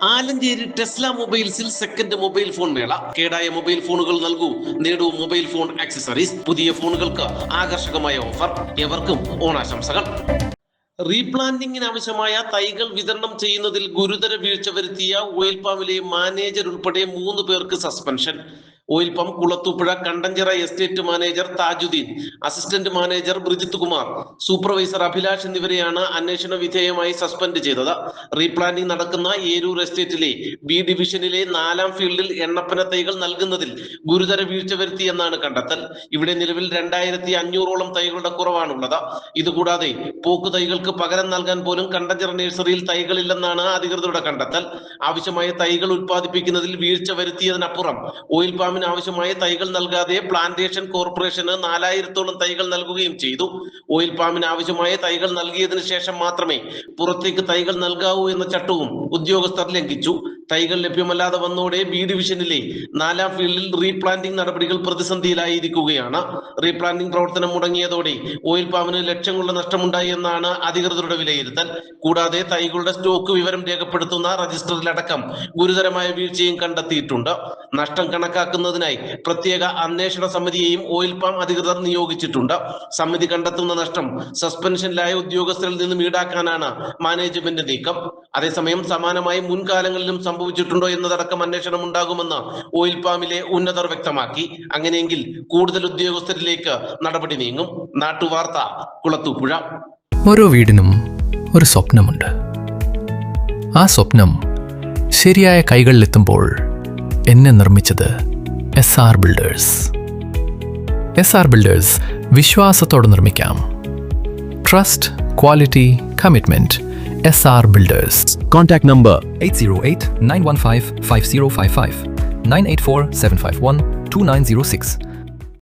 Alencherry Tesla മൊബൈൽസിൽ second mobile phone മേള. കേടായ മൊബൈൽ ഫോണുകൾ നൽകൂ, നേടൂ മൊബൈൽ ഫോൺ ആക്സസറീസ്. പുതിയ ഫോണുകൾക്ക് ആകർഷകമായ ഓഫർ. ഏവർക്കും ഓണാശംസകൾ. റീപ്ലാന്റിംഗിന് ആവശ്യമായ തൈകൾ വിതരണം ചെയ്യുന്നതിൽ ഗുരുതര വീഴ്ച വരുത്തിയ ഓയിൽ പാമിലെ മാനേജർ ഉൾപ്പെടെ 3 പേർക്ക് സസ്പെൻഷൻ. ഓയിൽ പമ്പ് Kulathupuzha Kandanchira estate manager Thajudheen, assistant manager Brijith Kumar, supervisor Abhilash എന്നിവരെയാണ് അന്വേഷണ വിധേയമായി സസ്പെൻഡ് ചെയ്തത്. റീപ്ലാന്റിംഗ് നടക്കുന്ന ഏരൂർ എസ്റ്റേറ്റിലെ ബി ഡിവിഷനിലെ 4ാം ഫീൽഡിൽ എണ്ണപ്പന തൈകൾ നൽകുന്നതിൽ ഗുരുതര വീഴ്ച വരുത്തിയെന്നാണ് കണ്ടെത്തൽ. ഇവിടെ നിലവിൽ 2500ഓളം തൈകളുടെ കുറവാണുള്ളത്. ഇതുകൂടാതെ പോക്ക് തൈകൾക്ക് പകരം നൽകാൻ പോലും കണ്ടഞ്ചിറ നഴ്സറിയിൽ തൈകളില്ലെന്നാണ് അധികൃതരുടെ കണ്ടെത്തൽ. ആവശ്യമായ തൈകൾ ഉത്പാദിപ്പിക്കുന്നതിൽ വീഴ്ച വരുത്തിയതിനപ്പുറം ഓയിൽ പാമിന് ആവശ്യമായ തൈകൾ നൽകാതെ പ്ലാന്റേഷൻ കോർപ്പറേഷന് 4000ഓളം തൈകൾ നൽകുകയും ചെയ്തു. ഓയിൽ പാമിന് ആവശ്യമായ തൈകൾ നൽകിയതിനു ശേഷം മാത്രമേ പുറത്തേക്ക് തൈകൾ നൽകാവൂ എന്ന ചട്ടവും ഉദ്യോഗസ്ഥർ ലംഘിച്ചു. തൈകൾ ലഭ്യമല്ലാതെ വന്നോടെ ബി ഡിവിഷനിലെ 4ാം ഫീൽഡിൽ റീപ്ലാന്റിംഗ് നടപടികൾ പ്രതിസന്ധിയിലായിരിക്കുകയാണ്. റീപ്ലാന്റിംഗ് പ്രവർത്തനം മുടങ്ങിയതോടെ ഓയിൽ പാമിന് ലക്ഷങ്ങളുടെ നഷ്ടമുണ്ടായി എന്നാണ് അധികൃതരുടെ വിലയിരുത്തൽ. കൂടാതെ തൈകളുടെ സ്റ്റോക്ക് വിവരം രേഖപ്പെടുത്തുന്ന രജിസ്റ്ററിലടക്കം ഗുരുതരമായ വീഴ്ചയും കണ്ടെത്തിയിട്ടുണ്ട്. നഷ്ടം കണക്കാക്കുന്നതിനായി പ്രത്യേക അന്വേഷണ സമിതിയെയും ഓയിൽ പാം അധികൃതർ നിയോഗിച്ചിട്ടുണ്ട്. സമിതി കണ്ടെത്തുന്ന നഷ്ടം സസ്പെൻഷനിലായ ഉദ്യോഗസ്ഥരിൽ നിന്നും ഈടാക്കാനാണ് മാനേജ്മെന്റ് നീക്കം. അതേസമയം സമാനമായി മുൻകാലങ്ങളിലും സംഭവിച്ചിട്ടുണ്ടോ എന്നതടക്കം അന്വേഷണം ഉണ്ടാകുമെന്ന് ഓയിൽ പാമിലെ ഉന്നതർ വ്യക്തമാക്കി. അങ്ങനെയെങ്കിൽ കൂടുതൽ ഉദ്യോഗസ്ഥരിലേക്ക് നടപടി നീങ്ങും. നാട്ടുവാർത്ത, കുളത്തൂപ്പുഴ. ഓരോ വീടിനും ഒരു സ്വപ്നമുണ്ട്. ആ സ്വപ്നം ശരിയായ കൈകളിലെത്തുമ്പോൾ എന്നെ നിർമ്മിച്ചത് SR ബിൽഡേഴ്സ്. SR ബിൽഡേഴ്സ് വിശ്വാസത്തോടെ നിർമ്മിക്കാം. Trust, quality, commitment. SR builders. Contact number 808-915-5055, 984-751-2906.